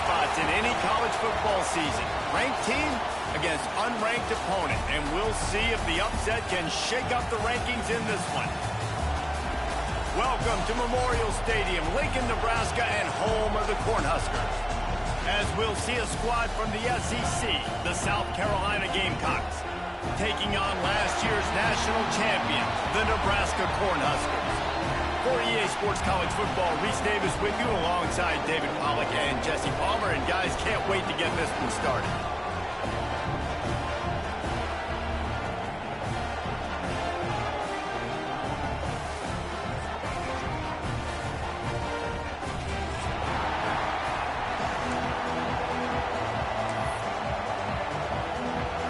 spots in any college football season. Ranked team against unranked opponent, and we'll see if the upset can shake up the rankings in this one. Welcome to Memorial Stadium, Lincoln, Nebraska, and home of the Cornhuskers. As we'll see a squad from the SEC, the South Carolina Gamecocks, taking on last year's national champion, the Nebraska Cornhuskers. For EA Sports College Football, Reese Davis with you alongside David Pollack and Jesse Palmer. And guys, can't wait to get this one started.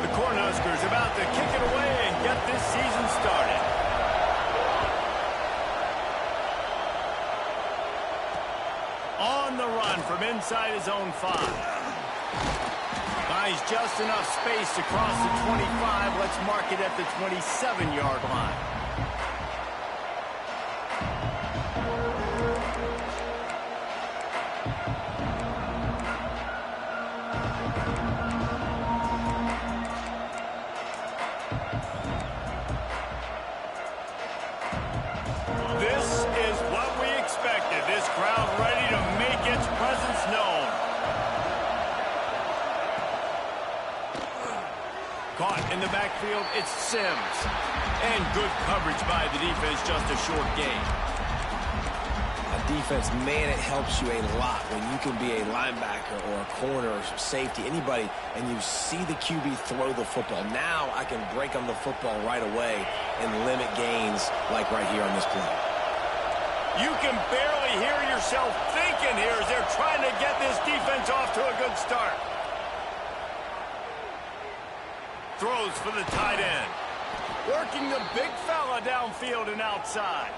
The Cornhuskers about to kick it away and get this season started. On the run from inside his own 5. Buys just enough space to cross the 25. Let's mark it at the 27-yard line. This is what we expected. This crowd ready to make its presence known. Caught in the backfield, it's Sims. And good coverage by the defense, just a short gain. A defense, man, it helps you a lot when you can be a linebacker or a corner or safety, anybody, and you see the QB throw the football. Now I can break on the football right away and limit gains like right here on this play. You can barely hear yourself thinking here as they're trying to get this defense off to a good start. Throws for the tight end. Working the big fella downfield and outside.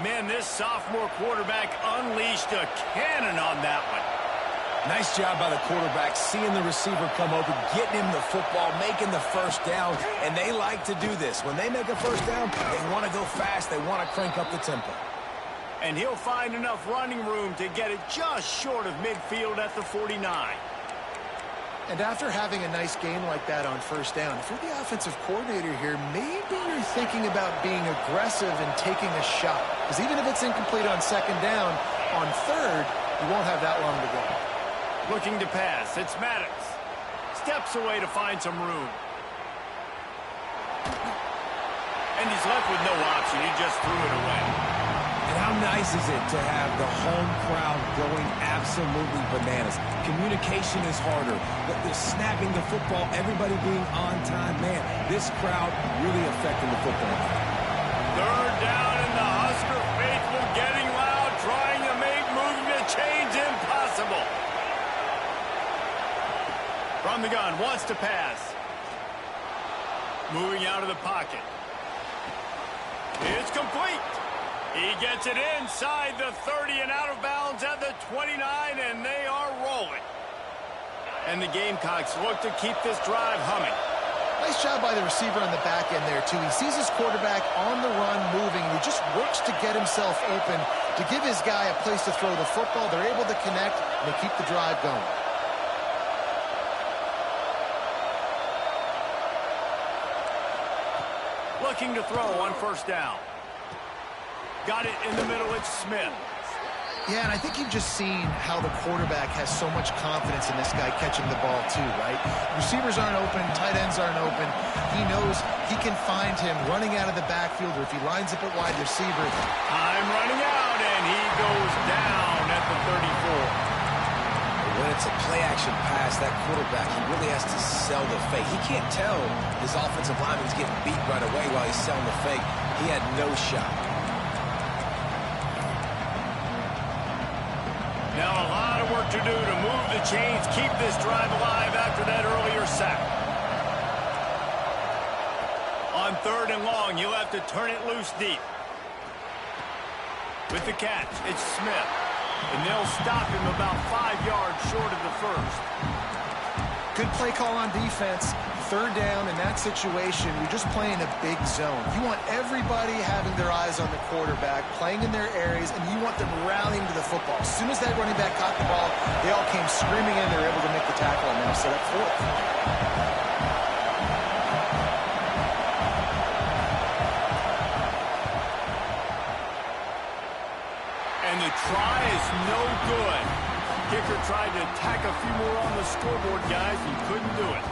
Man, this sophomore quarterback unleashed a cannon on that one. Nice job by the quarterback, seeing the receiver come open, getting him the football, making the first down, and they like to do this. When they make a first down, they want to go fast, they want to crank up the tempo. And he'll find enough running room to get it just short of midfield at the 49. And after having a nice game like that on first down, if you're the offensive coordinator here, maybe you're thinking about being aggressive and taking a shot. Because even if it's incomplete on second down, on third, you won't have that long to go. Looking to pass, it's Maddox. Steps away to find some room. And he's left with no option. He just threw it away. And how nice is it to have the home crowd going absolutely bananas? Communication is harder. The snapping the football, everybody being on time. Man, this crowd really affecting the football. Third down and the Husker faithful getting loud, trying to make moving the chains impossible. From the gun, wants to pass. Moving out of the pocket. It's complete. He gets it inside the 30 and out of bounds at the 29, and they are rolling. And the Gamecocks look to keep this drive humming. Nice job by the receiver on the back end there, too. He sees his quarterback on the run moving, and he just works to get himself open to give his guy a place to throw the football. They're able to connect, and they keep the drive going. Looking to throw on first down. Got it in the middle, it's Smith. Yeah, and I think you've just seen how the quarterback has so much confidence in this guy catching the ball too, right? Receivers aren't open, tight ends aren't open. He knows he can find him running out of the backfield, or if he lines up at wide receiver. Time running out, and he goes down at the 34. When it's a play-action pass, that quarterback, he really has to sell the fake. He can't tell his offensive lineman's getting beat right away while he's selling the fake. He had no shot. Now a lot of work to do to move the chains, keep this drive alive after that earlier sack. On third and long, you'll have to turn it loose deep. With the catch, it's Smith. And they'll stop him about 5 yards short of the first. Good play call on defense. third down in that situation, you're just playing a big zone. You want everybody having their eyes on the quarterback, playing in their areas, and you want them rallying to the football. As soon as that running back caught the ball, they all came screaming in. They were able to make the tackle and now set up fourth. And the try is no good. Kicker tried to tack a few more on the scoreboard, guys, and couldn't do it.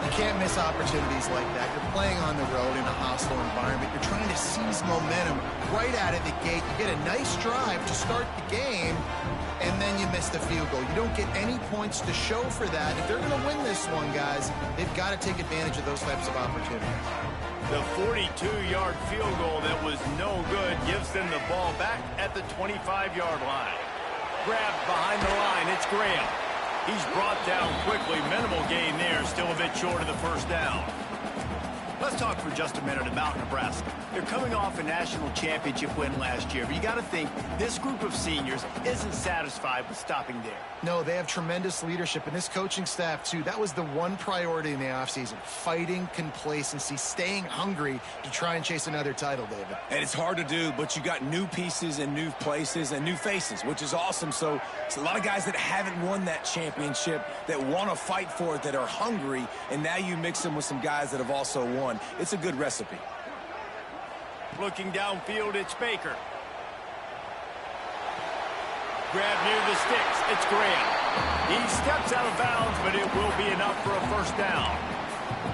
You can't miss opportunities like that. You're playing on the road in a hostile environment. You're trying to seize momentum right out of the gate. You get a nice drive to start the game, and then you miss the field goal. You don't get any points to show for that. If they're going to win this one, guys, they've got to take advantage of those types of opportunities. The 42-yard field goal that was no good gives them the ball back at the 25-yard line. Grabbed behind the line, it's Graham. He's brought down quickly. Minimal gain there, still a bit short of the first down. Let's talk for just a minute about Nebraska. They're coming off a national championship win last year, but you got to think this group of seniors isn't satisfied with stopping there. No, they have tremendous leadership, and this coaching staff, too. That was the one priority in the offseason, fighting complacency, staying hungry to try and chase another title, David. And it's hard to do, but you got new pieces and new places and new faces, which is awesome. So it's a lot of guys that haven't won that championship that want to fight for it, that are hungry, and now you mix them with some guys that have also won. It's a good recipe. Looking downfield, it's Baker. Grab near the sticks, it's Graham. He steps out of bounds, but it will be enough for a first down.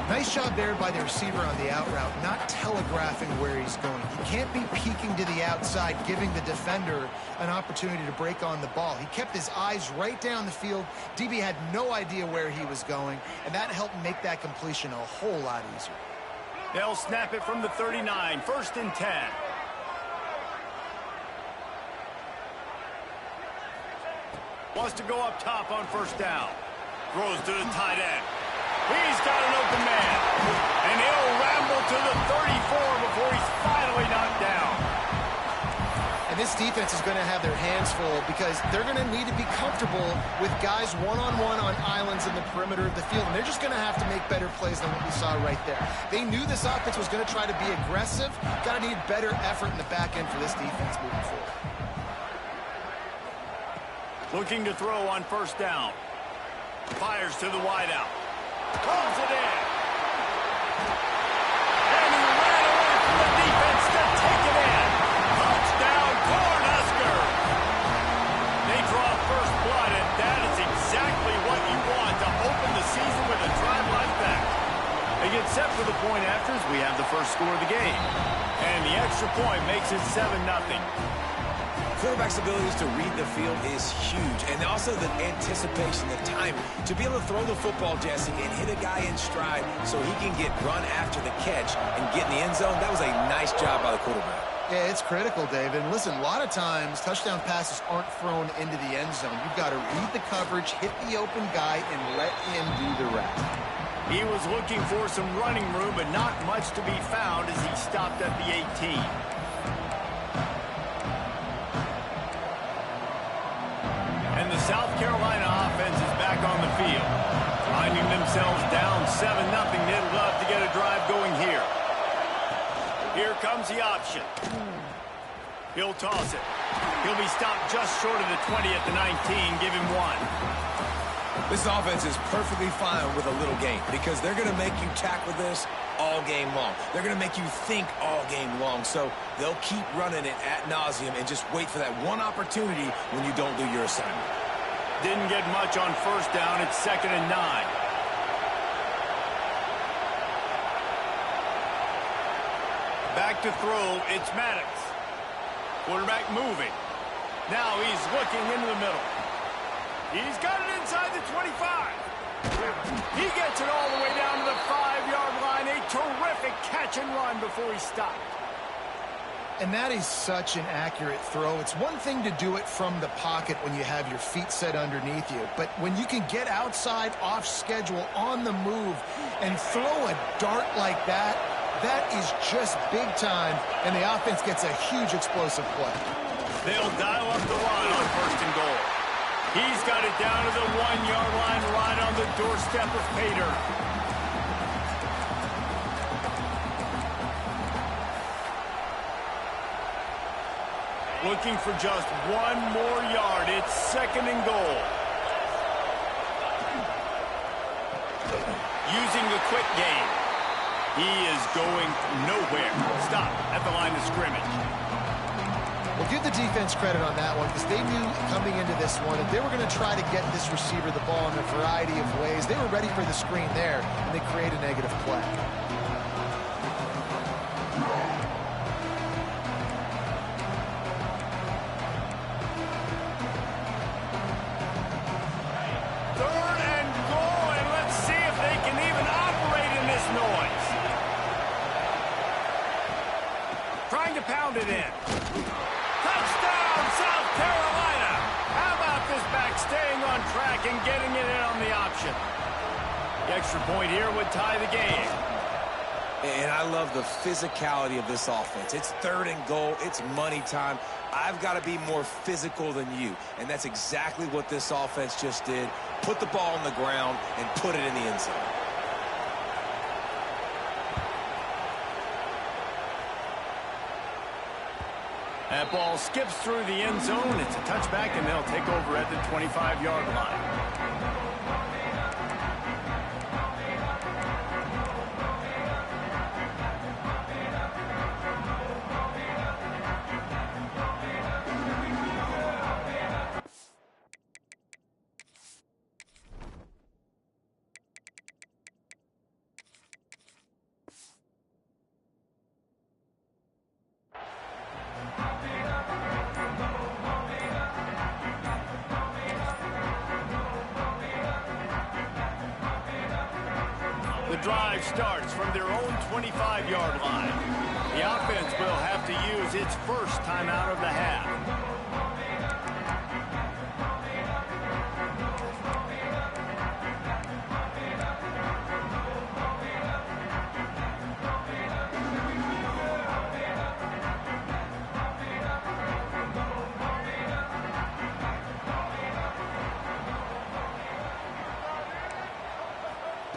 Nice job there by the receiver on the out route, not telegraphing where he's going. You can't be peeking to the outside, giving the defender an opportunity to break on the ball. He kept his eyes right down the field. DB had no idea where he was going, and that helped make that completion a whole lot easier. They'll snap it from the 39, 1st and 10. Wants to go up top on first down. Throws to the tight end. He's got an open man. And he'll ramble to the 34 before he's finally knocked down. And this defense is going to have their hands full because they're going to need to be comfortable with guys one-on-one on islands in the perimeter of the field. And they're just going to have to make better plays than what we saw right there. They knew this offense was going to try to be aggressive. Got to need better effort in the back end for this defense moving forward. Looking to throw on first down. Fires to the wideout. Calls it in. And he ran away from the defense to take it in. Touchdown, Cornhuskers. They draw first blood, and that is exactly what you want to open the season with a drive like that. They get set for the point afters. We have the first score of the game. And the extra point makes it 7-0. Quarterback's abilities to read the field is huge, and also the anticipation, the time to be able to throw the football, Jesse, and hit a guy in stride so he can get run after the catch and get in the end zone. That was a nice job by the quarterback. Yeah, it's critical, David. And listen, a lot of times touchdown passes aren't thrown into the end zone. You've got to read the coverage, hit the open guy, and let him do the rest. He was looking for some running room, but not much to be found as he stopped at the 18. And the South Carolina offense is back on the field. Finding themselves down 7-0, they'd love to get a drive going here. Here comes the option. He'll toss it. He'll be stopped just short of the 20 at the 19. Give him one. This offense is perfectly fine with a little game because they're going to make you tackle this all game long. They're going to make you think all game long. So they'll keep running it ad nauseum and just wait for that one opportunity when you don't do your assignment. Didn't get much on first down. It's 2nd and 9. Back to throw. It's Maddox. Quarterback moving. Now he's looking into the middle. He's got it inside the 25. He gets it all the way down to the 5-yard line. A terrific catch and run before he stopped. And that is such an accurate throw. It's one thing to do it from the pocket when you have your feet set underneath you. But when you can get outside, off schedule, on the move, and throw a dart like that, that is just big time. And the offense gets a huge explosive play. They'll dial up the run on 1st and goal. He's got it down to the 1-yard line right on the doorstep of Pater. Looking for just one more yard. It's 2nd and goal. Using the quick game. He is going nowhere. Stop at the line of scrimmage. Well, give the defense credit on that one because they knew coming into this one that they were going to try to get this receiver the ball in a variety of ways. They were ready for the screen there, and they create a negative play. Pound it in. Touchdown, South Carolina. How about this back staying on track and getting it in on the option? The extra point here would tie the game. And I love the physicality of this offense. It's 3rd and goal. It's money time. I've got to be more physical than you. And that's exactly what this offense just did. Put the ball on the ground and put it in the end zone. That ball skips through the end zone. It's a touchback, and they'll take over at the 25-yard line. The drive starts from their own 25-yard line. The offense will have to use its first timeout of the half.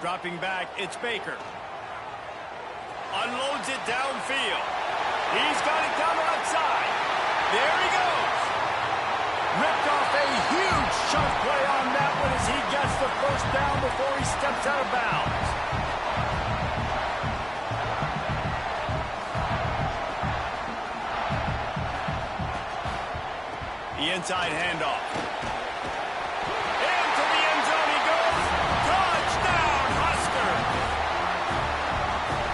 Dropping back, it's Baker. Unloads it downfield. He's got it coming outside. There he goes. Ripped off a huge chunk play on that one as he gets the first down before he steps out of bounds. The inside handoff. Into the end zone he goes. Touchdown, Huskers!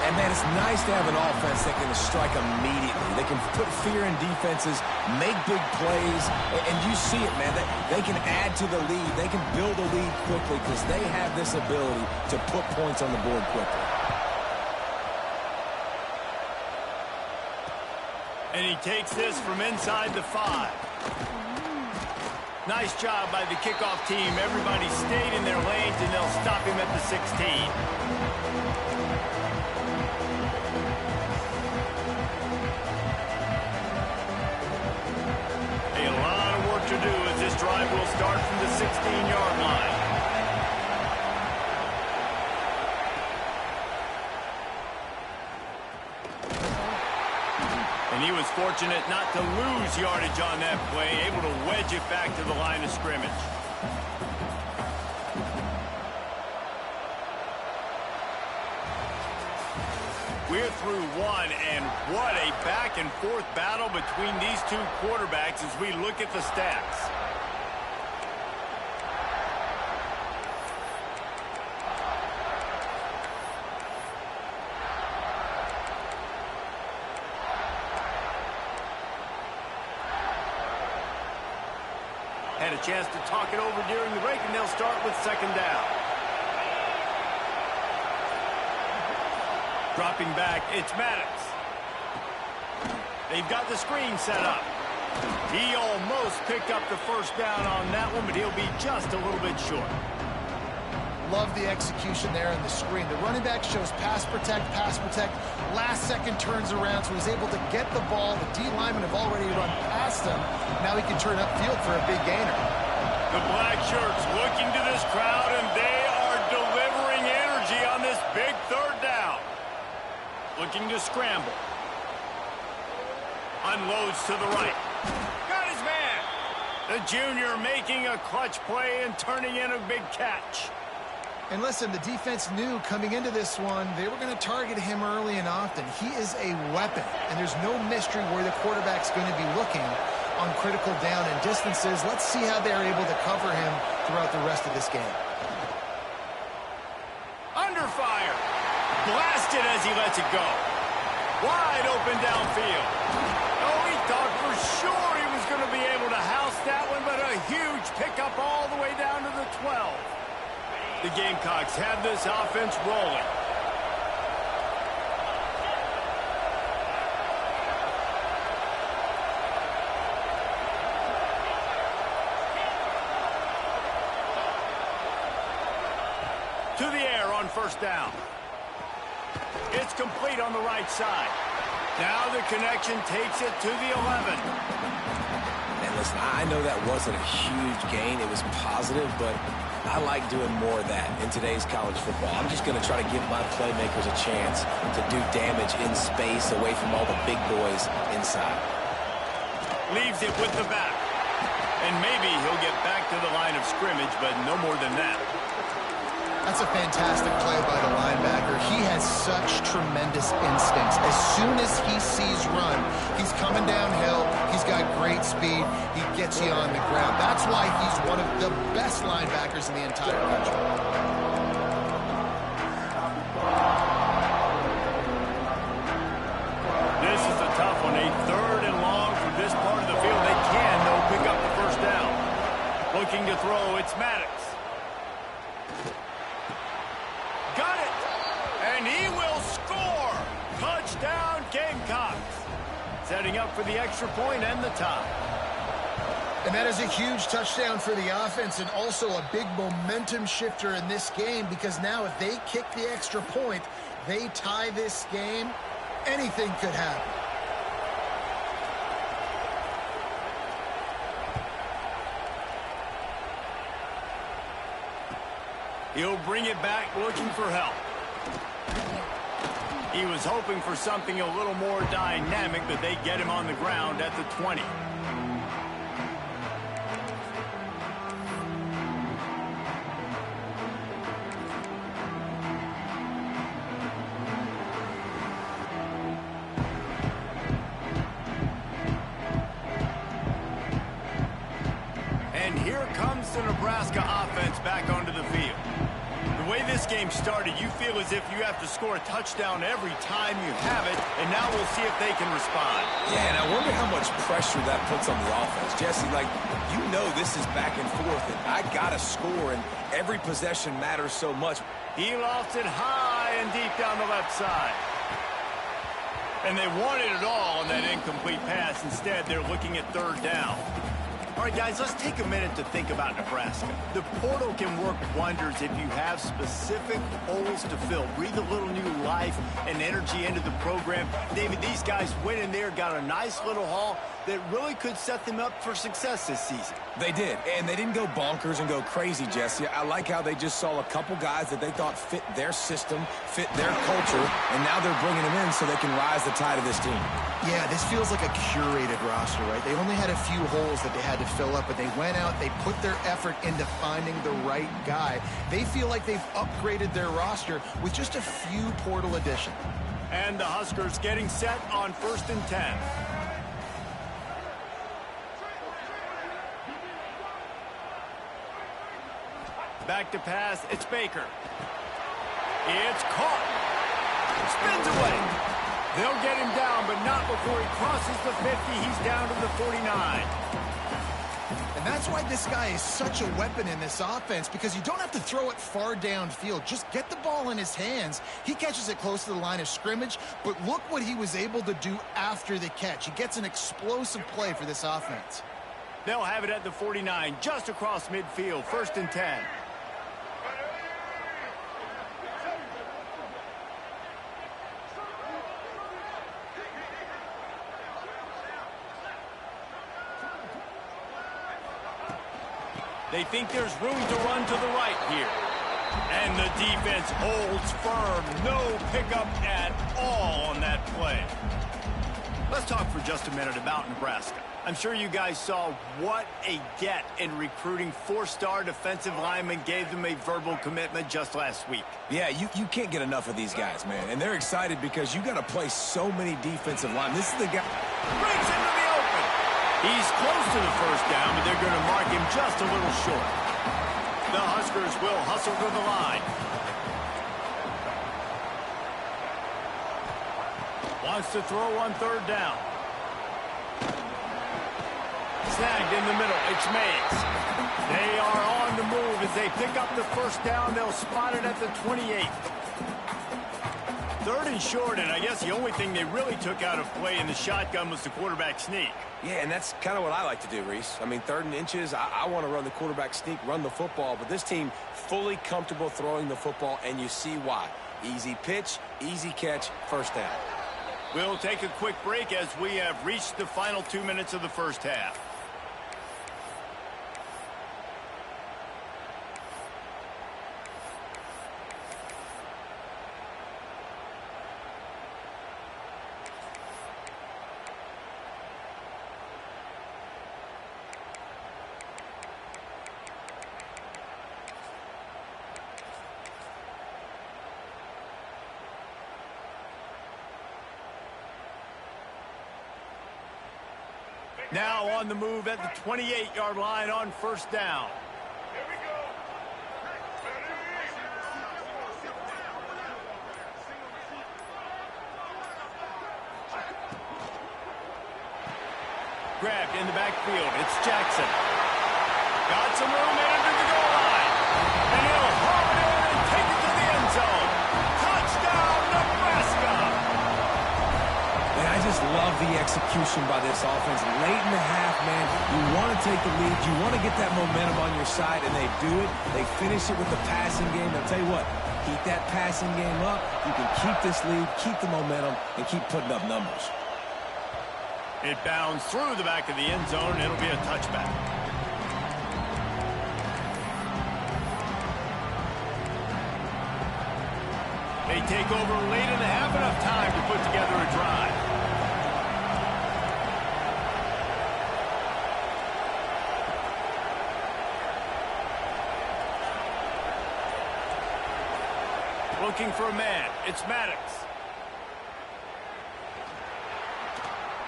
And, man, it's nice to have an offense that can strike immediately. They can put fear in defenses, make big plays, and you see it, man. They can add to the lead. They can build a lead quickly because they have this ability to put points on the board quickly. And he takes this from inside the 5. Nice job by the kickoff team. Everybody stayed in their lanes, and they'll stop him at the 16. A lot of work to do as this drive will start from the 16-yard line. And he was fortunate not to lose yardage on that play, able to wedge it back to the line of scrimmage. We're through one, and what a back-and-forth battle between these two quarterbacks as we look at the stats. Had a chance to talk it over during the break, and they'll start with second down. Dropping back, it's Maddox. They've got the screen set up. He almost picked up the first down on that one, but he'll be just a little bit short. Love the execution there on the screen. The running back shows pass protect. Last second turns around, so he's able to get the ball. The D linemen have already run past him. Now he can turn upfield for a big gainer. The black shirts looking to this crowd, and they are delivering energy on this big third down. Looking to scramble. Unloads to the right. Got his man. The junior making a clutch play and turning in a big catch. And listen, the defense knew coming into this one, they were going to target him early and often. He is a weapon, and there's no mystery where the quarterback's going to be looking on critical down and distances. Let's see how they're able to cover him throughout the rest of this game. Under fire. Blasted as he lets it go. Wide open downfield. Oh, he thought for sure he was going to be able to house that one, but a huge pickup all the way down to the 12. The Gamecocks have this offense rolling. To the air on first down. It's complete on the right side. Now the connection takes it to the 11. And listen, I know that wasn't a huge gain. It was positive, but I like doing more of that in today's college football. I'm just going to try to give my playmakers a chance to do damage in space away from all the big boys inside. Leaves it with the back. And maybe he'll get back to the line of scrimmage, but no more than that. That's a fantastic play by the linebacker. He has such tremendous instincts. As soon as he sees run, he's coming downhill. He's got great speed. He gets you on the ground. That's why he's one of the best linebackers in the entire country. This is a tough one. A third and long from this part of the field. They can, though, pick up the first down. Looking to throw, it's Maddox. Got it! And he will score! Touchdown, Gamecocks! Setting up for the extra point and the tie. And that is a huge touchdown for the offense and also a big momentum shifter in this game, because now if they kick the extra point, they tie this game, anything could happen. He'll bring it back looking for help. He was hoping for something a little more dynamic, but they get him on the ground at the 20. And here comes the Nebraska offense back onto the field. The way this game started, you feel as if you have to score a touchdown every time you have it, and now we'll see if they can respond. Yeah, and I wonder how much pressure that puts on the offense. Jesse, like, you know this is back and forth, and I got to score, and every possession matters so much. He lofts it high and deep down the left side. And they wanted it all on that incomplete pass. Instead, they're looking at third down. All right, guys, let's take a minute to think about Nebraska. The portal can work wonders if you have specific holes to fill. Breathe a little new life and energy into the program. David, these guys went in there, got a nice little haul that really could set them up for success this season. They did, and they didn't go bonkers and go crazy, Jesse. I like how they just saw a couple guys that they thought fit their system, fit their culture, and now they're bringing them in so they can rise the tide of this team. Yeah, this feels like a curated roster, right? They only had a few holes that they had to fill up, but they went out, they put their effort into finding the right guy. They feel like they've upgraded their roster with just a few portal additions. And the Huskers getting set on 1st and 10. Back to pass, it's Baker. It's caught. Spins away. They'll get him down, but not before he crosses the 50. He's down to the 49. And that's why this guy is such a weapon in this offense, because you don't have to throw it far downfield. Just get the ball in his hands. He catches it close to the line of scrimmage, but look what he was able to do after the catch. He gets an explosive play for this offense. They'll have it at the 49, just across midfield, 1st and 10. They think there's room to run to the right here. And the defense holds firm. No pickup at all on that play. Let's talk for just a minute about Nebraska. I'm sure you guys saw what a get in recruiting. 4-star defensive linemen gave them a verbal commitment just last week. Yeah, you can't get enough of these guys, man. And they're excited because you got to play so many defensive linemen. This is the guy. Breaks into the open. He's close to the first down, but they're going to mark him just a little short. The Huskers will hustle to the line. Wants to throw on 3rd down. Snagged in the middle. It's Mays. They are on the move as they pick up the first down. They'll spot it at the 28. 3rd and short, and I guess the only thing they really took out of play in the shotgun was the quarterback sneak. Yeah, and that's kind of what I like to do, Reese. I mean, 3rd and inches, I want to run the quarterback sneak, run the football, but this team fully comfortable throwing the football, and you see why. Easy pitch, easy catch, first down. We'll take a quick break as we have reached the final 2 minutes of the first half. Now on the move at the 28-yard line on first down. Here we go. Grabbed in the backfield. It's Jackson. Got some room in under the goal line. And he'll haul it in and take it to the end zone. Touchdown, Nebraska! Man, I just love the execution by this offense. Late in the half, man, you want to take the lead. You want to get that momentum on your side, and they do it. They finish it with the passing game. I'll tell you what, keep that passing game up. You can keep this lead, keep the momentum, and keep putting up numbers. It bounds through the back of the end zone, and it'll be a touchback. They take over late in the half, enough time to put together a drive. Looking for a man. It's Maddox.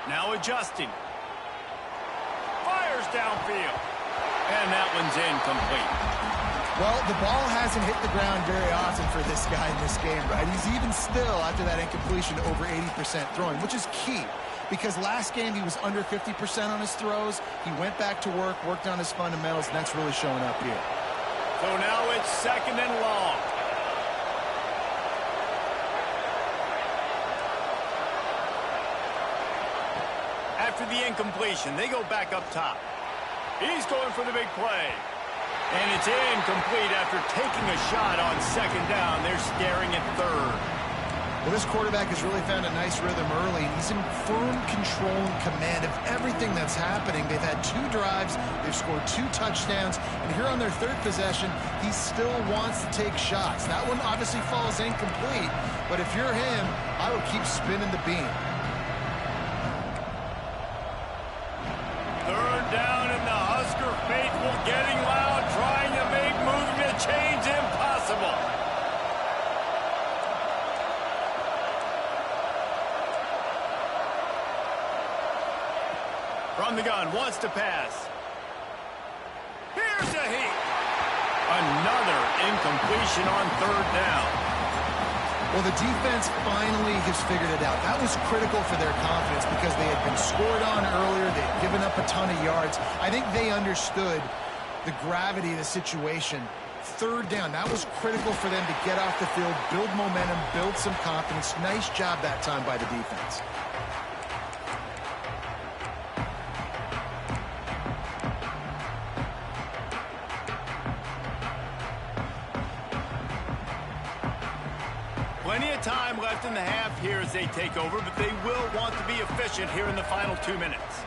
Now adjusting. Fires downfield. And that one's incomplete. Well, the ball hasn't hit the ground very often for this guy in this game, right? He's even still, after that incompletion, over 80% throwing, which is key. Because last game he was under 50% on his throws. He went back to work, worked on his fundamentals, and that's really showing up here. So now it's 2nd and long. After the incompletion, they go back up top. He's going for the big play. And it's incomplete after taking a shot on 2nd down. They're staring at 3rd. Well, this quarterback has really found a nice rhythm early. He's in firm control and command of everything that's happening. They've had 2 drives. They've scored 2 touchdowns. And here on their 3rd possession, he still wants to take shots. That one obviously falls incomplete. But if you're him, I would keep spinning the beam. 3rd down, and the Husker faithful getting loud, trying to make movement change impossible. From the gun, wants to pass. Here's a heat. Another incompletion on 3rd down. Well, the defense finally has figured it out. That was critical for their confidence because they had been scored on earlier. They'd given up a ton of yards. I think they understood the gravity of the situation. 3rd down, that was critical for them to get off the field, build momentum, build some confidence. Nice job that time by the defense. Plenty of time left in the half here as they take over, but they will want to be efficient here in the final 2 minutes.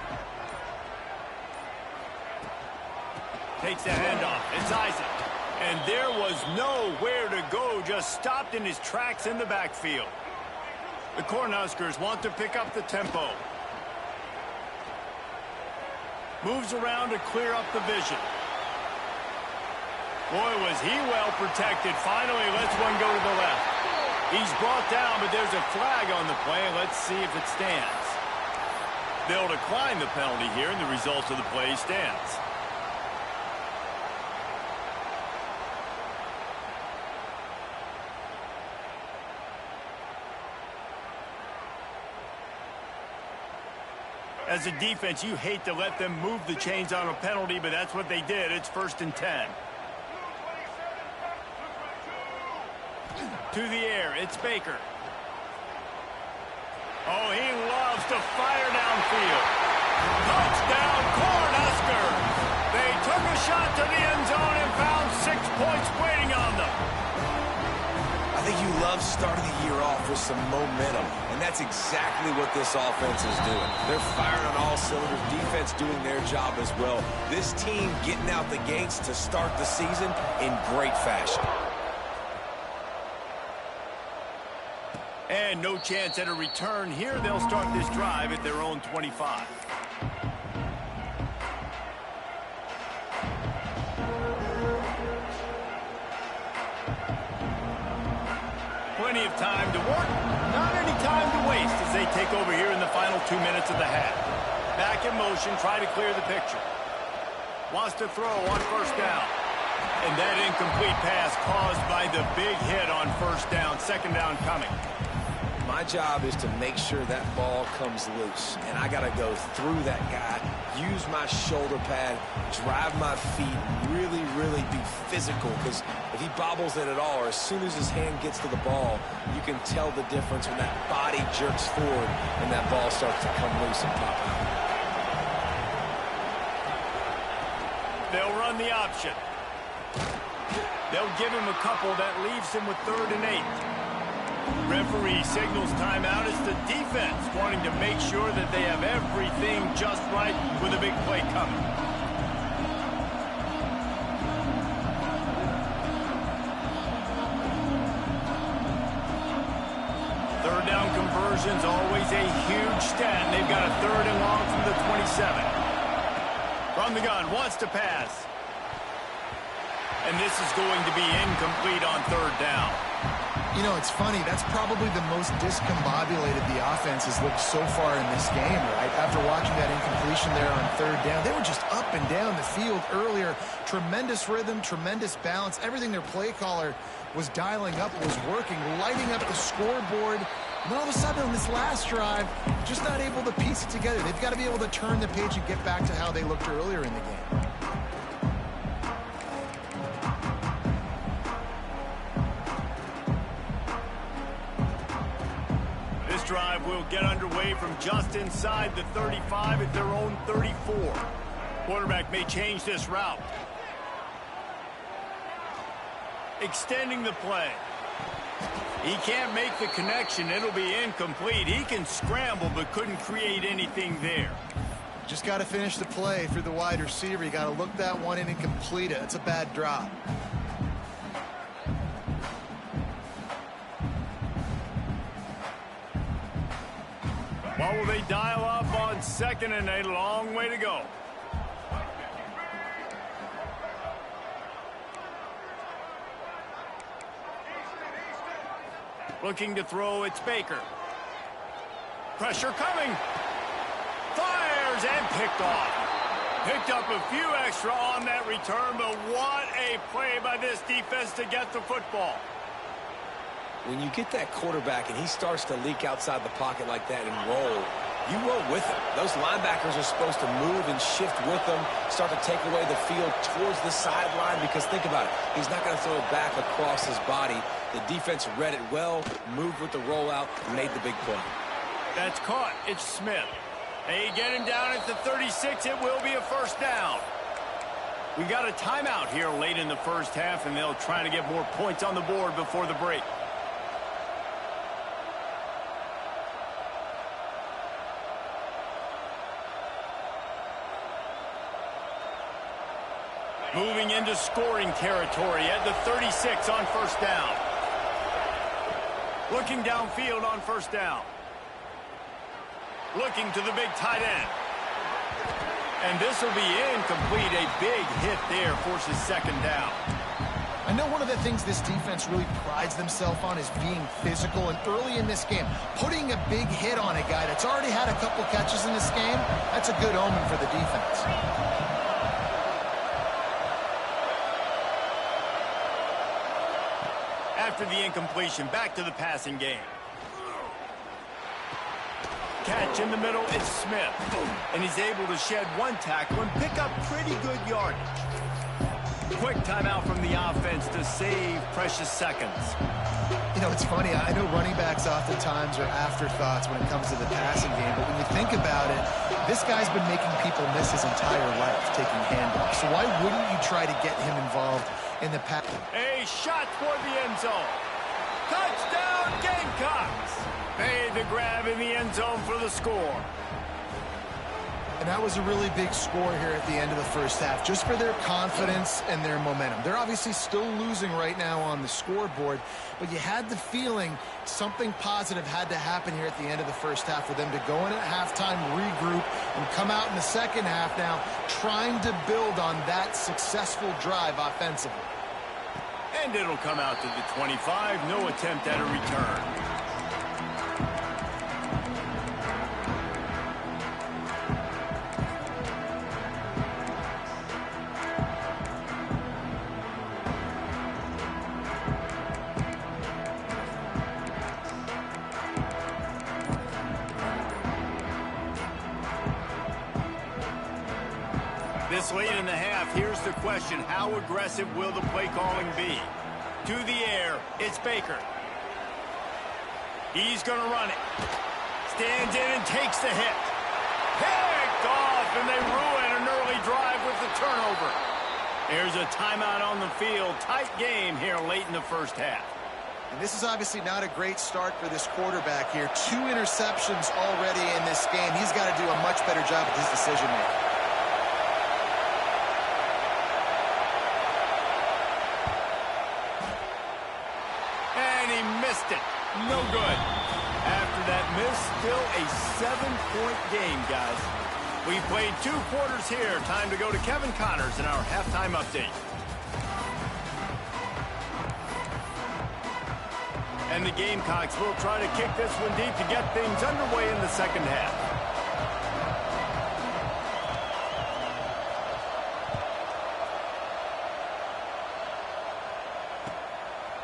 Takes the handoff. It's Isaac. And there was nowhere to go, just stopped in his tracks in the backfield. The Cornhuskers want to pick up the tempo. Moves around to clear up the vision. Boy, was he well protected. Finally lets one go to the left. He's brought down, but there's a flag on the play. Let's see if it stands. They'll decline the penalty here, and the result of the play stands. As a defense, you hate to let them move the chains on a penalty, but that's what they did. It's 1st and 10. To the air, it's Baker. Oh, he loves to fire downfield. Touchdown, Cornhuskers! They took a shot to the end zone and found 6 points waiting on them. I think you love starting the year off with some momentum, and that's exactly what this offense is doing. They're firing on all cylinders, defense doing their job as well. This team getting out the gates to start the season in great fashion. And no chance at a return here. They'll start this drive at their own 25. Plenty of time to work, not any time to waste as they take over here in the final 2 minutes of the half. Back in motion, try to clear the picture. Wants to throw on 1st down. And that incomplete pass caused by the big hit on 1st down, 2nd down coming. My job is to make sure that ball comes loose, and I got to go through that guy, use my shoulder pad, drive my feet, really be physical, because if he bobbles it at all, or as soon as his hand gets to the ball, you can tell the difference when that body jerks forward and that ball starts to come loose and pop out. They'll run the option. They'll give him a couple. That leaves him with 3rd and 8. Referee signals timeout. It's the defense wanting to make sure that they have everything just right with a big play coming. Third down conversion's always a huge stat. They've got a 3rd and long from the 27. From the gun, wants to pass. And this is going to be incomplete on 3rd down. You know, it's funny. That's probably the most discombobulated the offense has looked so far in this game, right? After watching that incompletion there on 3rd down, they were just up and down the field earlier. Tremendous rhythm, tremendous balance. Everything their play caller was dialing up was working, lighting up the scoreboard. And all of a sudden on this last drive, just not able to piece it together. They've got to be able to turn the page and get back to how they looked earlier in the game. Drive will get underway from just inside the 35 at their own 34. Quarterback may change this route. Extending the play. He can't make the connection. It'll be incomplete. He can scramble but couldn't create anything there. Just got to finish the play for the wide receiver. You got to look that one in and complete it. It's a bad drop. What will they dial up on 2nd and 8? A long way to go. Looking to throw, it's Baker. Pressure coming. Fires and picked off. Picked up a few extra on that return, but what a play by this defense to get the football. When you get that quarterback and he starts to leak outside the pocket like that and roll, you roll with him. Those linebackers are supposed to move and shift with them, start to take away the field towards the sideline, because think about it, he's not going to throw it back across his body. The defense read it well, moved with the rollout, and made the big play. That's caught. It's Smith. They get him down at the 36. It will be a 1st down. We got a timeout here late in the 1st half, and they'll try to get more points on the board before the break. Moving into scoring territory at the 36 on 1st down. Looking downfield on 1st down. Looking to the big tight end. And this will be incomplete. A big hit there forces second down. I know one of the things this defense really prides themselves on is being physical, and early in this game, putting a big hit on a guy that's already had a couple catches in this game, that's a good omen for the defense. After the incompletion, back to the passing game. Catch in the middle, it's Smith. And he's able to shed one tackle and pick up pretty good yardage. Quick timeout from the offense to save precious seconds. You know, it's funny. I know running backs oftentimes are afterthoughts when it comes to the passing game, but when you think about it, this guy's been making people miss his entire life taking handoffs. So why wouldn't you try to get him involved in the pass? A shot toward the end zone. Touchdown, Gamecocks! Made the grab in the end zone for the score. And that was a really big score here at the end of the first half, just for their confidence and their momentum. They're obviously still losing right now on the scoreboard, but you had the feeling something positive had to happen here at the end of the first half for them to go in at halftime, regroup, and come out in the second half now trying to build on that successful drive offensively. And it'll come out to the 25. No attempt at a return. This late in the half, here's the question. How aggressive will the play calling be? To the air, it's Baker. He's going to run it. Stands in and takes the hit. Picked off, and they ruin an early drive with the turnover. There's a timeout on the field. Tight game here late in the first half. And this is obviously not a great start for this quarterback here. 2 interceptions already in this game. He's got to do a much better job with his decision-making. It. No good. After that miss, still a 7-point game, guys. We've played 2 quarters here. Time to go to Kevin Connors in our halftime update. And the Gamecocks will try to kick this one deep to get things underway in the second half.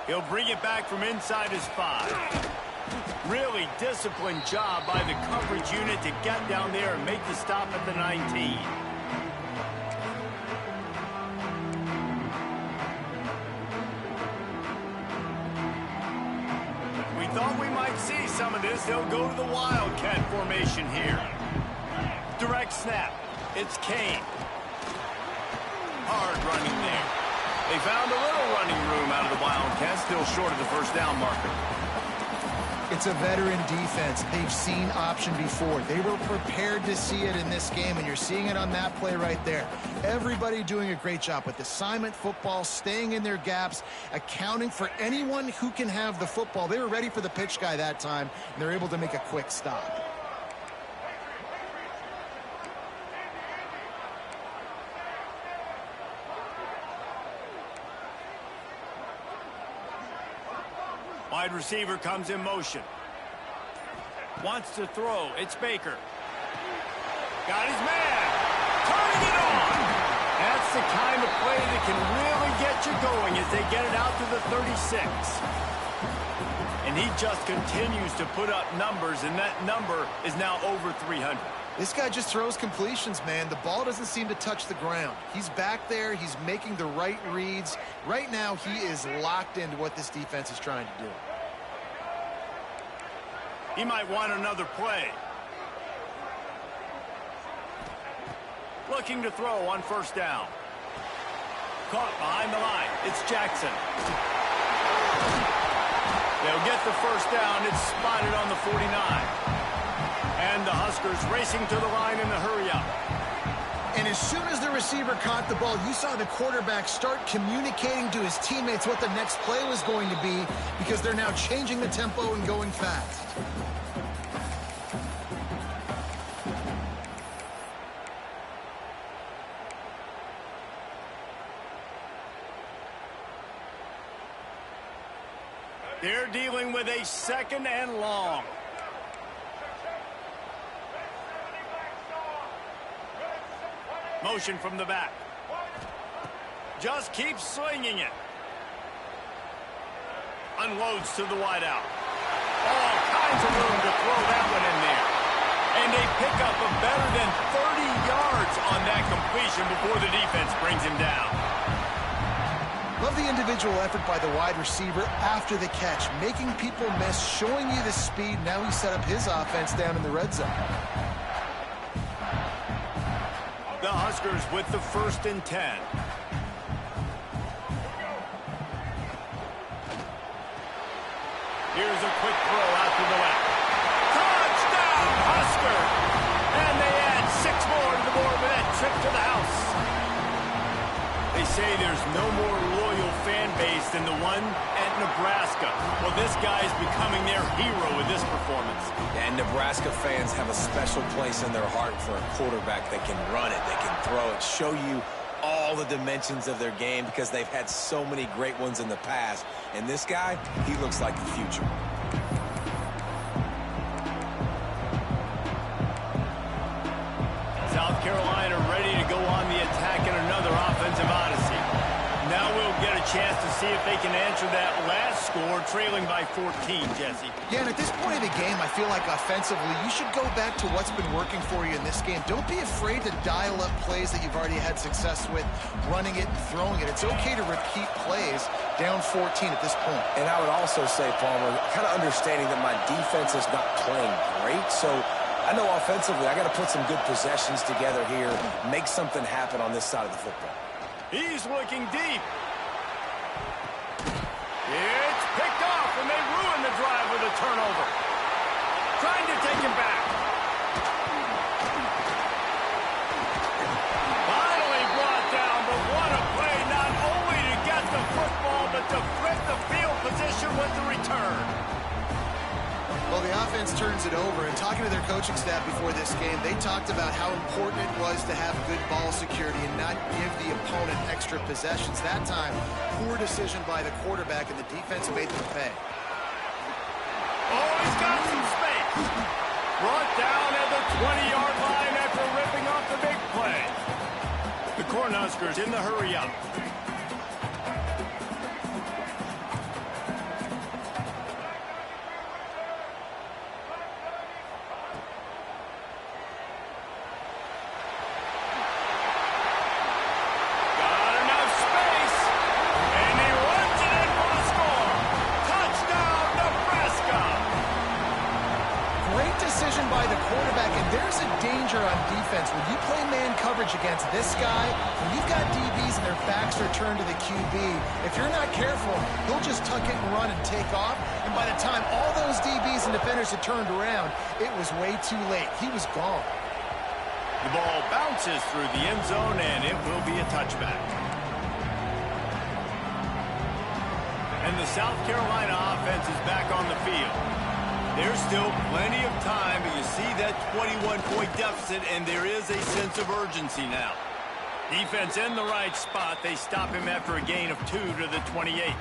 He'll bring it back from inside his 5. Really disciplined job by the coverage unit to get down there and make the stop at the 19. We thought we might see some of this. They'll go to the Wildcat formation here. Direct snap. It's Kane. Hard running there. They found a little running room out of the Wildcats, still short of the first down marker. It's a veteran defense. They've seen option before. They were prepared to see it in this game, and you're seeing it on that play right there. Everybody doing a great job with assignment football, staying in their gaps, accounting for anyone who can have the football. They were ready for the pitch guy that time, and they're able to make a quick stop. Wide receiver comes in motion. Wants to throw. It's Baker. Got his man. Turning it on. That's the kind of play that can really get you going as they get it out to the 36. And he just continues to put up numbers, and that number is now over 300. This guy just throws completions, man. The ball doesn't seem to touch the ground. He's back there. He's making the right reads. Right now, he is locked into what this defense is trying to do. He might want another play. Looking to throw on first down. Caught behind the line. It's Jackson. They'll get the first down. It's spotted on the 49. And the Huskers racing to the line in the hurry-up. And as soon as the receiver caught the ball, you saw the quarterback start communicating to his teammates what the next play was going to be, because they're now changing the tempo and going fast. They're dealing with a 2nd and long. Motion from the back. Just keeps slinging it. Unloads to the wideout. All kinds of room to throw that one in there. And a pickup of better than 30 yards on that completion before the defense brings him down. Love the individual effort by the wide receiver after the catch, making people miss, showing you the speed. Now he set up his offense down in the red zone. The Huskers with the 1st and 10. Here's a quick throw out to the left. Touchdown, Husker! And they add 6 more to the board with that trip to the house. They say there's no more loyal fan base than the one at Nebraska. Well, this guy's becoming their hero with this performance. And Nebraska fans have a special place in their heart for a quarterback that can run it, that can throw it, show you all the dimensions of their game because they've had so many great ones in the past. And this guy, he looks like the future. South Carolina ready to go on the attack in another offensive odyssey. Now we'll get a chance to see if they can answer that last score, trailing by 14, Jesse. Yeah, and at this point of the game, I feel like offensively, you should go back to what's been working for you in this game. Don't be afraid to dial up plays that you've already had success with, running it and throwing it. It's okay to repeat plays down 14 at this point. And I would also say, Palmer, kind of understanding that my defense is not playing great, so I know offensively I got to put some good possessions together here, make something happen on this side of the football. He's looking deep. It's picked off, and they ruin the drive with a turnover. Trying to take him back. Finally brought down, but what a play, not only to get the football, but to flip the field position with the return. Well, the offense turns it over, and talking to their coaching staff before this game, they talked about how important it was to have good ball security and not give the opponent extra possessions. That time, poor decision by the quarterback, and the defense made them pay. Oh, he's got some space. Brought down at the 20-yard line after ripping off the big play. The Cornhuskers in the hurry-up. When you play man coverage against this guy, when you've got DBs and their backs are turned to the QB, if you're not careful, he'll just tuck it and run and take off. And by the time all those DBs and defenders had turned around, it was way too late. He was gone. The ball bounces through the end zone, and it will be a touchback. And the South Carolina offense is back on the field. There's still plenty of time, but you see that 21-point deficit, and there is a sense of urgency now. Defense in the right spot. They stop him after a gain of 2 to the 28.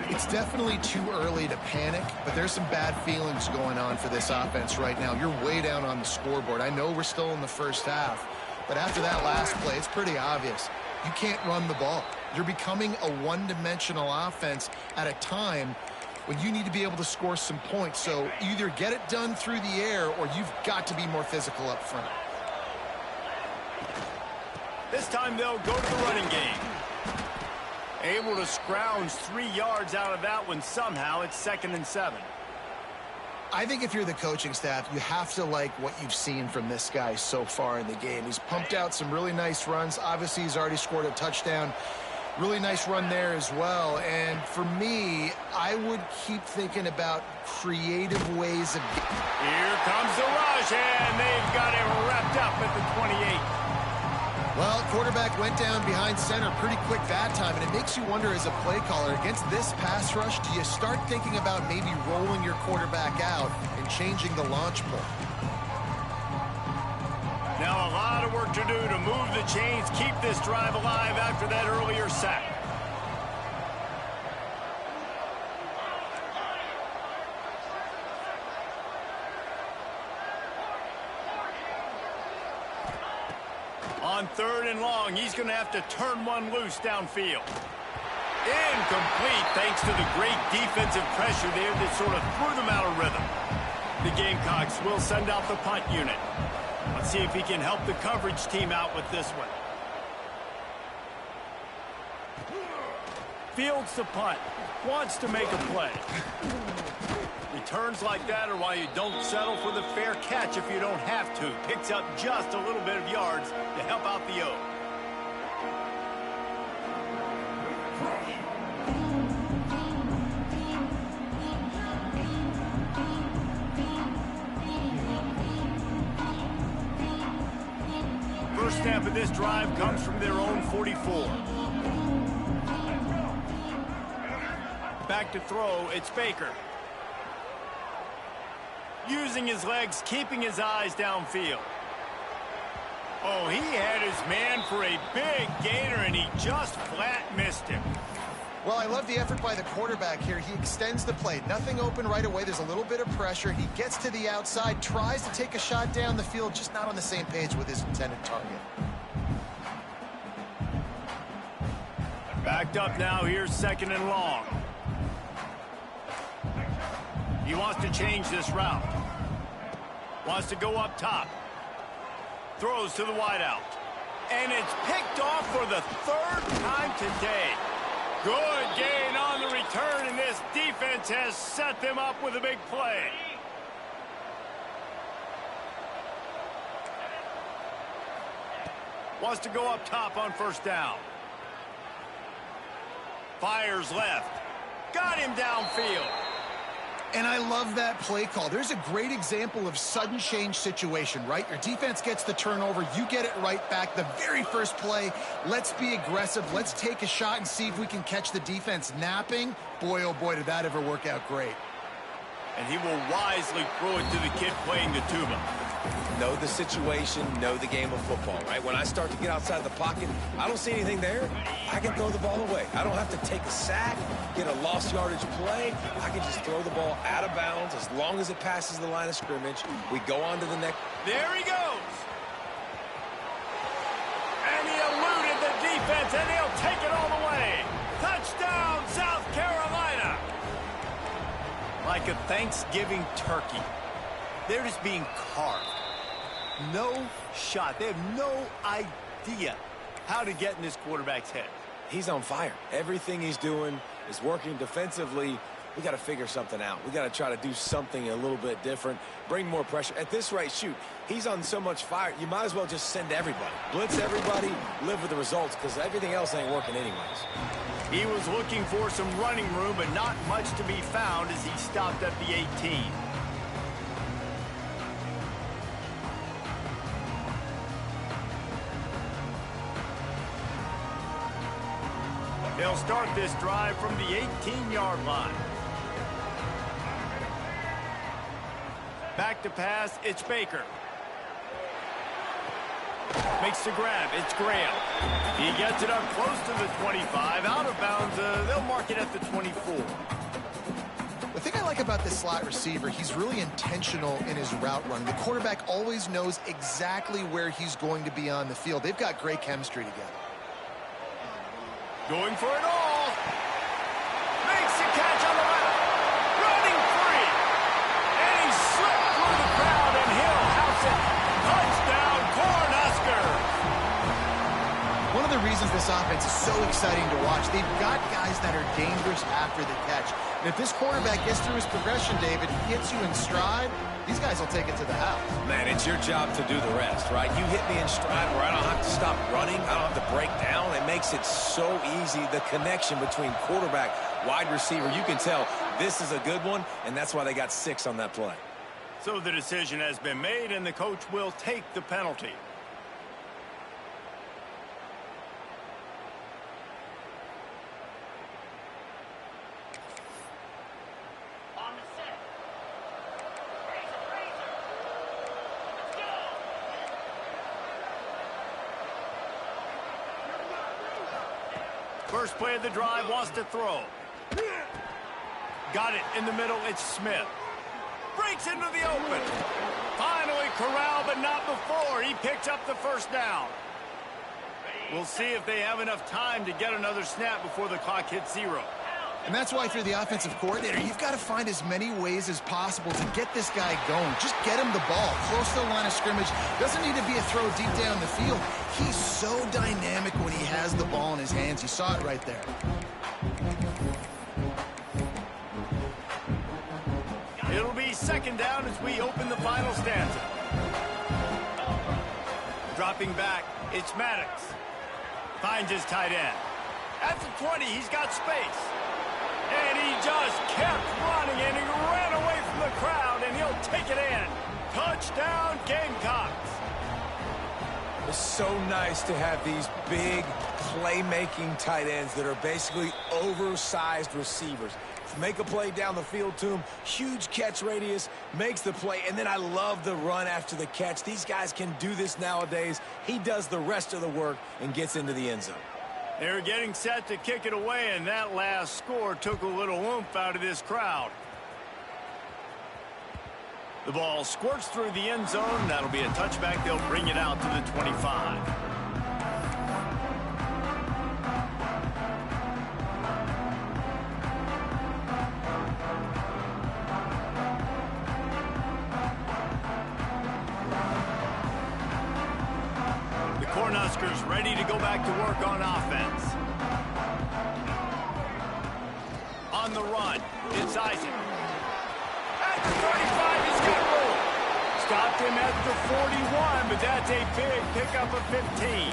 It's definitely too early to panic, but there's some bad feelings going on for this offense right now. You're way down on the scoreboard. I know we're still in the first half, but after that last play, it's pretty obvious. You can't run the ball. You're becoming a one-dimensional offense at a time when you need to be able to score some points. So either get it done through the air or you've got to be more physical up front. This time they'll go to the running game. Able to scrounge 3 yards out of that one somehow. It's 2nd and 7. I think if you're the coaching staff, you have to like what you've seen from this guy so far in the game. He's pumped out some really nice runs. Obviously, he's already scored a touchdown. Really nice run there as well. And for me, I would keep thinking about creative ways of... Here comes the rush, and they've got him wrapped up at the 28. Well, quarterback went down behind center pretty quick that time, and it makes you wonder as a play caller, against this pass rush, do you start thinking about maybe rolling your quarterback out and changing the launch point? Now a lot of work to do to move the chains, keep this drive alive after that earlier sack. On 3rd and long, he's going to have to turn one loose downfield. Incomplete thanks to the great defensive pressure there that sort of threw them out of rhythm. The Gamecocks will send out the punt unit. Let's see if he can help the coverage team out with this one. Fields the punt. Wants to make a play. Returns like that are why you don't settle for the fair catch if you don't have to. Picks up just a little bit of yards to help out the O. First snap of this drive comes from their own 44. Back to throw, it's Baker. Using his legs, keeping his eyes downfield. Oh, he had his man for a big gainer, and he just flat missed him. Well, I love the effort by the quarterback here. He extends the play. Nothing open right away. There's a little bit of pressure. He gets to the outside, tries to take a shot down the field, just not on the same page with his intended target. Backed up now, here's 2nd and long. He wants to change this route. Wants to go up top. Throws to the wideout. And it's picked off for the 3rd time today. Good gain on the return, and this defense has set them up with a big play. Wants to go up top on 1st down. Fires left. Got him downfield. And I love that play call. There's a great example of sudden change situation, right? Your defense gets the turnover. You get it right back. The very first play, let's be aggressive. Let's take a shot and see if we can catch the defense napping. Boy, oh boy, did that ever work out great. And he will wisely throw it to the kid playing the tuba. Know the situation, know the game of football, right? When I start to get outside the pocket, I don't see anything there, I can throw the ball away. I don't have to take a sack, get a lost yardage play. I can just throw the ball out of bounds as long as it passes the line of scrimmage. We go on to the next. There he goes. And he eluded the defense, and he'll take it all the way. Touchdown, South Carolina. Like a Thanksgiving turkey. They're just being carved. No shot. They have no idea how to get in this quarterback's head. He's on fire. Everything he's doing is working defensively. We got to figure something out. We got to try to do something a little bit different, bring more pressure. At this rate, shoot, he's on so much fire, you might as well just send everybody. Blitz everybody, live with the results, because everything else ain't working anyways. He was looking for some running room, but not much to be found as he stopped at the 18. They'll start this drive from the 18-yard line. Back to pass, it's Baker. Makes the grab, it's Graham. He gets it up close to the 25. Out of bounds, they'll mark it at the 24. The thing I like about this slot receiver, he's really intentional in his route run. The quarterback always knows exactly where he's going to be on the field. They've got great chemistry together. Going for it all. Makes the catch on the left. Running free. And he slipped through the crowd, and he'll house it. Touchdown, Cornhuskers. One of the reasons this offense is so exciting to watch, they've got guys that are dangerous after the catch. And if this quarterback gets through his progression, David, hits you in stride, these guys will take it to the house. Man, it's your job to do the rest, right? You hit me in stride where I don't have to stop running. I don't have to break down. It makes it so easy, the connection between quarterback, wide receiver. You can tell this is a good one, and that's why they got 6 on that play. So the decision has been made, and the coach will take the penalty. First play of the drive, wants to throw. Got it in the middle, it's Smith. Breaks into the open. Finally corralled, but not before. He picks up the first down. We'll see if they have enough time to get another snap before the clock hits 0. And that's why if you're the offensive coordinator, you've got to find as many ways as possible to get this guy going. Just get him the ball close to the line of scrimmage. Doesn't need to be a throw deep down the field. He's so dynamic when he has the ball in his hands. You saw it right there. It'll be second down as we open the final stanza. Dropping back, it's Maddox. Finds his tight end. At the 20, he's got space. And he just kept running, and he ran away from the crowd, and he'll take it in. Touchdown, Gamecocks. It's so nice to have these big playmaking tight ends that are basically oversized receivers. Make a play down the field to him, huge catch radius, makes the play, and then I love the run after the catch. These guys can do this nowadays. He does the rest of the work and gets into the end zone. They're getting set to kick it away, and that last score took a little oomph out of this crowd. The ball squirts through the end zone. That'll be a touchback. They'll bring it out to the 25. Cornhuskers ready to go back to work on offense. On the run, it's Isaac. At the 35, he's got room. Stopped him at the 41, but that's a big pickup of 15.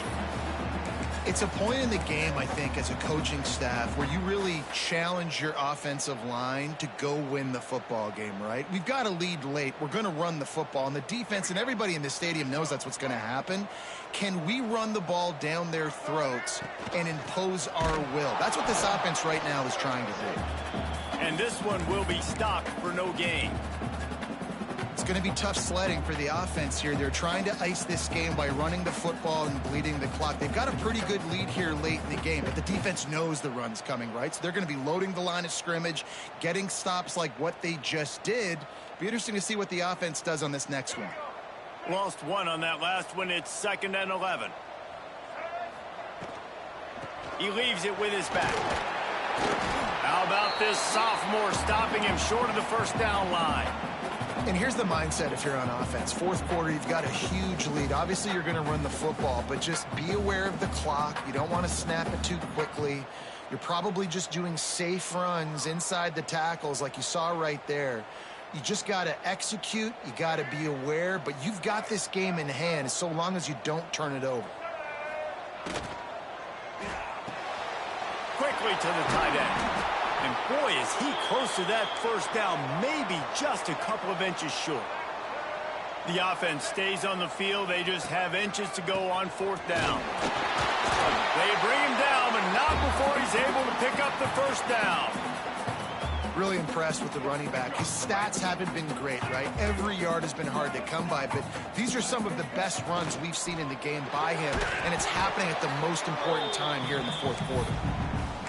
It's a point in the game, I think, as a coaching staff where you really challenge your offensive line to go win the football game, right? We've got to lead late. We're going to run the football. And the defense and everybody in the stadium knows that's what's going to happen. Can we run the ball down their throats and impose our will? That's what this offense right now is trying to do. And this one will be stopped for no gain. It's going to be tough sledding for the offense here. They're trying to ice this game by running the football and bleeding the clock. They've got a pretty good lead here late in the game, but the defense knows the run's coming, right? So they're going to be loading the line of scrimmage, getting stops like what they just did. Be interesting to see what the offense does on this next one. Lost one on that last one. It's 2nd and 11. He leaves it with his back. How about this sophomore stopping him short of the first down line? And here's the mindset if you're on offense. Fourth quarter, you've got a huge lead. Obviously, you're going to run the football, but just be aware of the clock. You don't want to snap it too quickly. You're probably just doing safe runs inside the tackles like you saw right there. You just got to execute. You got to be aware, but you've got this game in hand so long as you don't turn it over. Quickly to the tight end. And boy, is he close to that first down, maybe just a couple of inches short. The offense stays on the field. They just have inches to go on 4th down. They bring him down, but not before he's able to pick up the first down. Really impressed with the running back. His stats haven't been great, right? Every yard has been hard to come by, but these are some of the best runs we've seen in the game by him, and it's happening at the most important time here in the 4th quarter.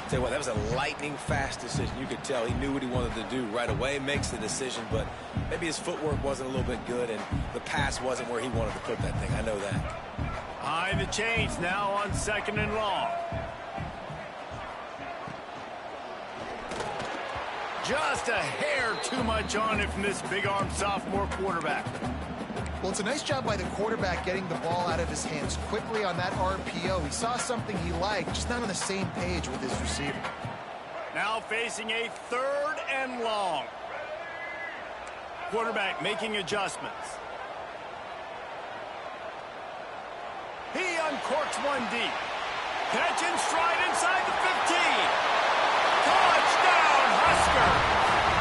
Tell you what, that was a lightning-fast decision. You could tell he knew what he wanted to do right away, makes the decision, but maybe his footwork wasn't a little bit good, and the pass wasn't where he wanted to put that thing. I know that. Behind the chains now on 2nd and long. Just a hair too much on it from this big-armed sophomore quarterback. Well, it's a nice job by the quarterback getting the ball out of his hands quickly on that RPO. He saw something he liked, just not on the same page with his receiver. Now facing a 3rd and long. Quarterback making adjustments. He uncorks one deep. Catch and stride inside the 15. Touchdown, Husker!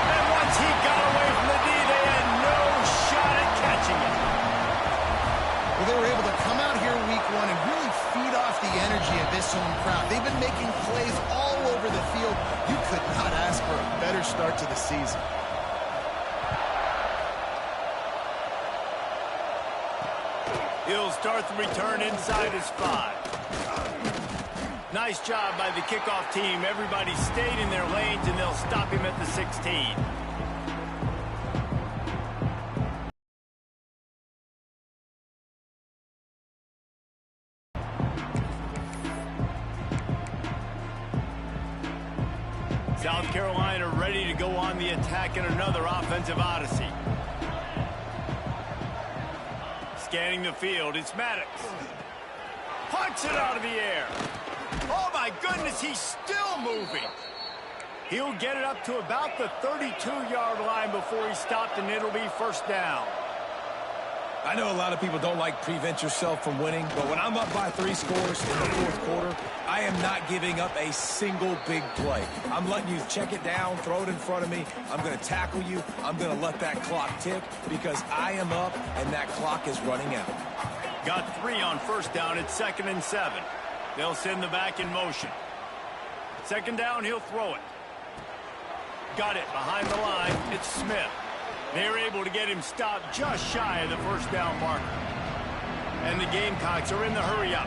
And once he got away from the D, they had no shot at catching it. Well, they were able to come out here week 1 and really feed off the energy of this home crowd. They've been making plays all over the field. You could not ask for a better start to the season. He'll start the return inside his 5. Nice job by the kickoff team. Everybody stayed in their lanes, and they'll stop him at the 16. South Carolina ready to go on the attack in another offensive odyssey. Scanning the field, it's Maddox. Punts it out of the air. Oh, my goodness, he's still moving. He'll get it up to about the 32-yard line before he's stopped, and it'll be first down. I know a lot of people don't like prevent yourself from winning, but when I'm up by 3 scores in the fourth quarter, I am not giving up a single big play. I'm letting you check it down, throw it in front of me. I'm going to tackle you. I'm going to let that clock tick because I am up and that clock is running out. Got 3 on first down. It's 2nd and 7. They'll send the back in motion. 2nd down, he'll throw it. Got it behind the line. It's Smith. They're able to get him stopped just shy of the first down marker. And the Gamecocks are in the hurry up.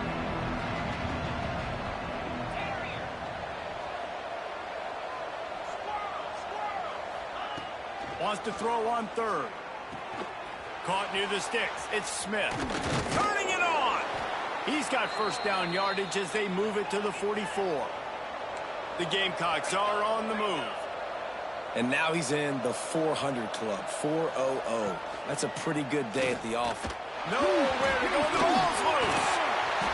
Wants to throw on 3rd. Caught near the sticks. It's Smith. Turning it on. He's got first down yardage as they move it to the 44. The Gamecocks are on the move. And now he's in the 400 club, 400. That's a pretty good day at the office. Nowhere to go. The ball's loose.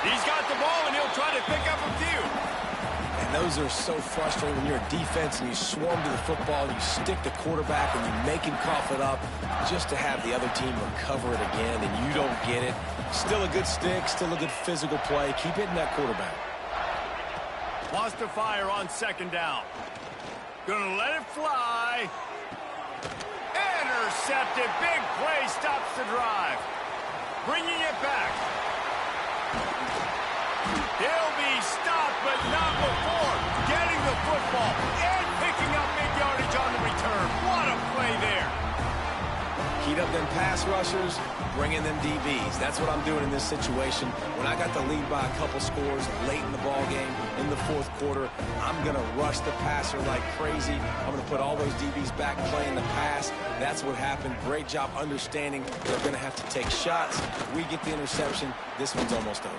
He's got the ball, and he'll try to pick up a few. And those are so frustrating when you're a defense and you swarm to the football, and you stick the quarterback, and you make him cough it up just to have the other team recover it again, and you don't get it. Still a good stick, still a good physical play. Keep hitting that quarterback. Wants to fire on 2nd down. Gonna let it fly. Intercepted. Big play stops the drive. Bringing it back. He'll be stopped, but not before getting the football and picking up big yardage on the return. What a play there. Heat up them pass rushers, bring in them DBs. That's what I'm doing in this situation. When I got the lead by a couple scores late in the ball game, in the fourth quarter, I'm going to rush the passer like crazy. I'm going to put all those DBs back playing the pass. That's what happened. Great job understanding they're going to have to take shots. We get the interception. This one's almost over.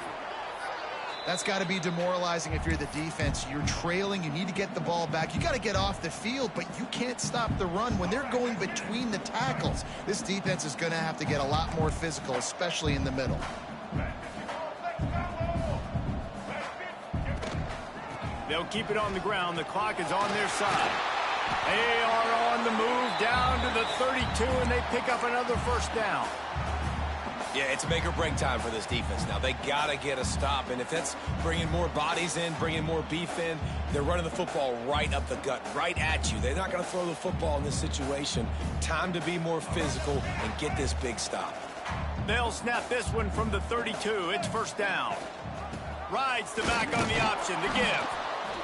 That's got to be demoralizing if you're the defense. You're trailing. You need to get the ball back. You got to get off the field, but you can't stop the run when they're going between the tackles. This defense is going to have to get a lot more physical, especially in the middle. They'll keep it on the ground. The clock is on their side. They are on the move down to the 32, and they pick up another first down. Yeah, it's make or break time for this defense now. They got to get a stop, and if that's bringing more bodies in, bringing more beef in, they're running the football right up the gut, right at you. They're not going to throw the football in this situation. Time to be more physical and get this big stop. They'll snap this one from the 32. It's first down. Rides the back on the option, the give.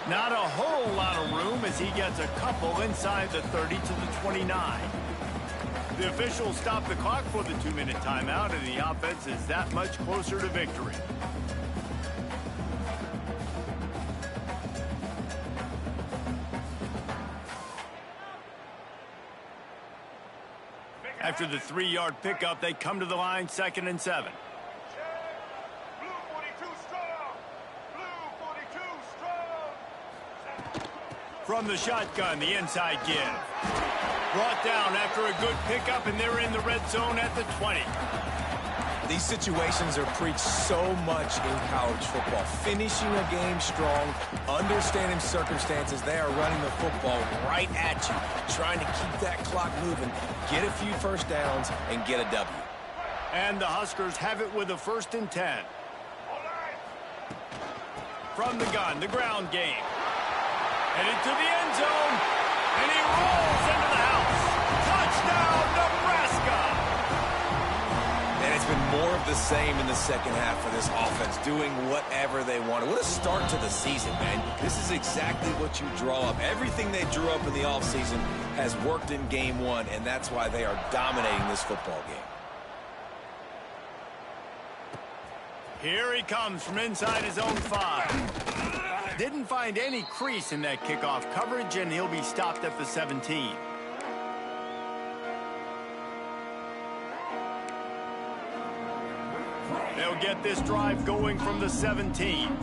Not a whole lot of room as he gets a couple inside the 30 to the 29. The officials stop the clock for the 2-minute timeout, and the offense is that much closer to victory. After the 3-yard pickup, they come to the line, 2nd and 7. Blue 42 strong. Blue 42 strong. From the shotgun, the inside give. Brought down after a good pickup, and they're in the red zone at the 20. These situations are preached so much in college football. Finishing a game strong, understanding circumstances. They are running the football right at you, trying to keep that clock moving, get a few first downs, and get a W. And the Huskers have it with a 1st and 10. From the gun, the ground game. Headed to the end zone, and he rolls into the house. Touchdown, Nebraska! And it's been more of the same in the second half for this offense, doing whatever they wanted. What a start to the season, man. This is exactly what you draw up. Everything they drew up in the offseason has worked in game 1, and that's why they are dominating this football game. Here he comes from inside his own 5. Didn't find any crease in that kickoff coverage, and he'll be stopped at the 17. They'll get this drive going from the 17.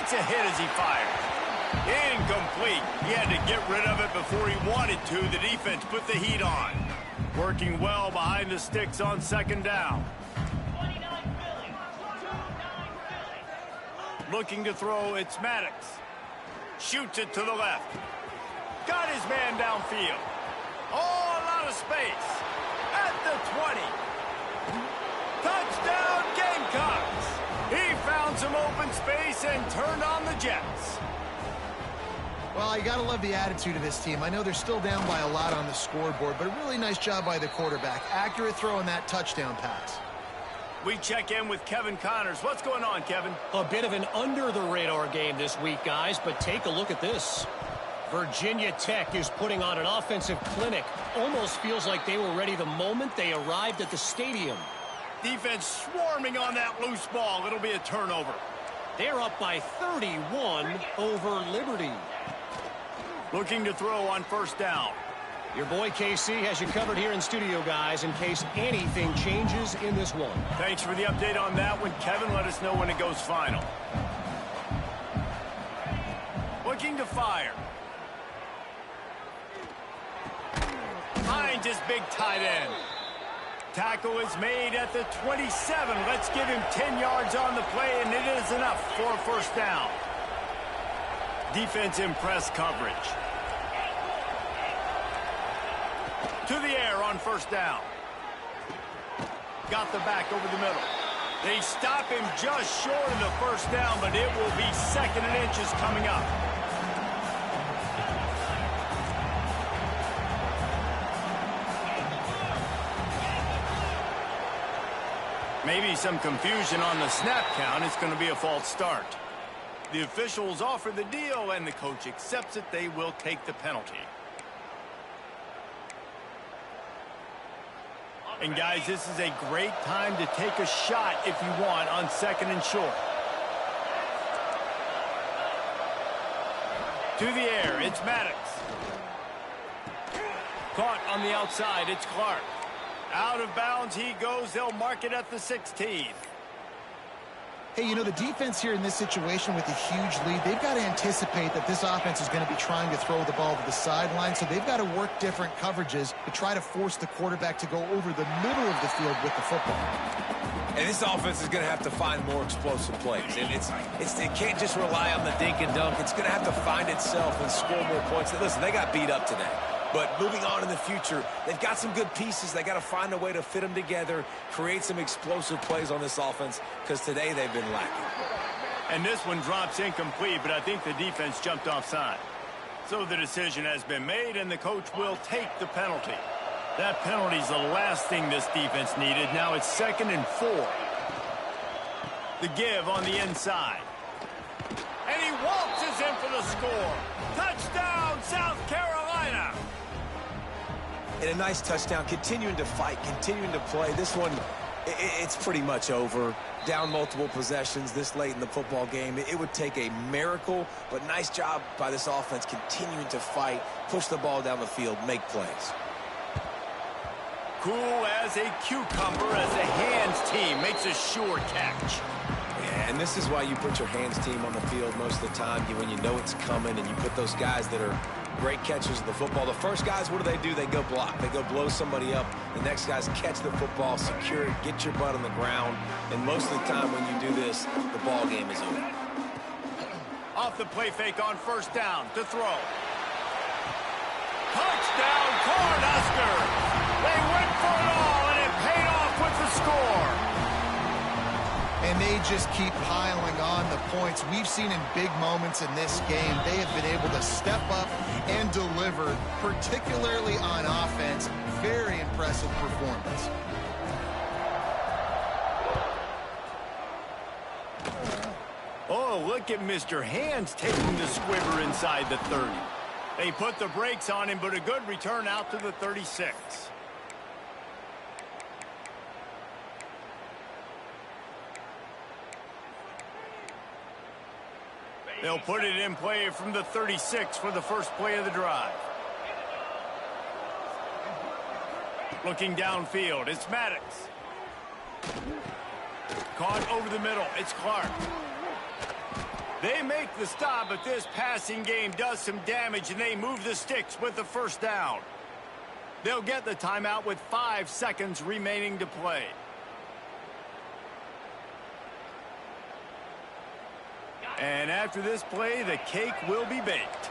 takes a hit as he fires. Incomplete. He had to get rid of it before he wanted to. The defense put the heat on. Working well behind the sticks on second down. Looking to throw, it's Maddox. Shoots it to the left. Got his man downfield. Oh, a lot of space. At the 20. Touchdown, Gamecocks. He found some open space and turned on the Jets. Well, you got to love the attitude of this team. I know they're still down by a lot on the scoreboard, but a really nice job by the quarterback. Accurate throw on that touchdown pass. We check in with Kevin Connors. What's going on, Kevin? A bit of an under-the-radar game this week, guys, but take a look at this. Virginia Tech is putting on an offensive clinic. Almost feels like they were ready the moment they arrived at the stadium. Defense swarming on that loose ball. It'll be a turnover. They're up by 31 over Liberty. Looking to throw on first down. Your boy KC has you covered here in studio, guys, in case anything changes in this one. Thanks for the update on that one, Kevin. Let us know when it goes final. Looking to fire. Finds his big tight end. Tackle is made at the 27. Let's give him 10 yards on the play, and it is enough for a first down. Defense in press coverage. To the air on first down. Got the back over the middle. They stop him just short of the first down, but it will be second and inches coming up. Maybe some confusion on the snap count. It's going to be a false start. The officials offer the deal, and the coach accepts it. They will take the penalty. And, guys, this is a great time to take a shot if you want on second and short. To the air, it's Maddox. Caught on the outside, it's Clark. Out of bounds he goes. They'll mark it at the 16. Hey, you know, the defense here in this situation with a huge lead, they've got to anticipate that this offense is going to be trying to throw the ball to the sideline, so they've got to work different coverages to try to force the quarterback to go over the middle of the field with the football. And this offense is going to have to find more explosive plays. And it can't just rely on the dink and dunk. It's going to have to find itself and score more points. Listen, they got beat up today. But moving on in the future, they've got some good pieces. They got to find a way to fit them together, create some explosive plays on this offense, because today they've been lacking. And this one drops incomplete, but I think the defense jumped offside. So the decision has been made, and the coach will take the penalty. That penalty's the last thing this defense needed. Now it's 2nd and 4. The give on the inside. And he waltzes in for the score. Touchdown, South Carolina! And a nice touchdown, continuing to fight, continuing to play. This one, it's pretty much over. Down multiple possessions this late in the football game. It would take a miracle, but nice job by this offense continuing to fight, push the ball down the field, make plays. Cool as a cucumber as the hands team makes a sure catch. Yeah, and this is why you put your hands team on the field most of the time, when you know it's coming, and you put those guys that are great catchers of the football. The first guys, what do? They go block. They go blow somebody up. The next guys catch the football, secure it, get your butt on the ground. And most of the time when you do this, the ball game is over. Off the play fake on first down to throw. Touchdown, Cornhuskers! They went for it all, and it paid off with the score. And they just keep piling on the points. We've seen in big moments in this game, they have been able to step up and deliver, particularly on offense. Very impressive performance. Oh, look at Mr. Hands taking the squibber inside the 30. They put the brakes on him, but a good return out to the 36. They'll put it in play from the 36 for the first play of the drive. Looking downfield, it's Maddox. Caught over the middle, it's Clark. They make the stop, but this passing game does some damage, and they move the sticks with the first down. They'll get the timeout with 5 seconds remaining to play. And after this play, the cake will be baked.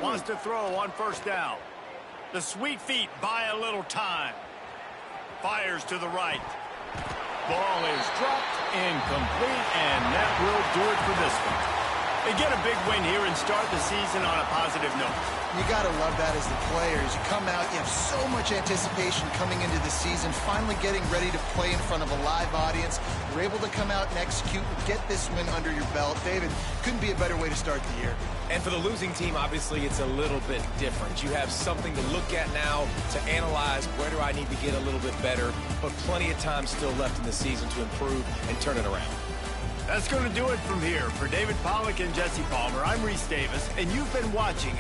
Wants to throw on first down. The sweet feet buy a little time. Fires to the right. Ball is dropped, incomplete, and that will do it for this one. They get a big win here and start the season on a positive note. You got to love that as the players. You come out, you have so much anticipation coming into the season, finally getting ready to play in front of a live audience. You're able to come out and execute and get this win under your belt. David, couldn't be a better way to start the year. And for the losing team, obviously, it's a little bit different. You have something to look at now, to analyze where do I need to get a little bit better, but plenty of time still left in the season to improve and turn it around. That's going to do it from here. For David Pollack and Jesse Palmer, I'm Reese Davis, and you've been watching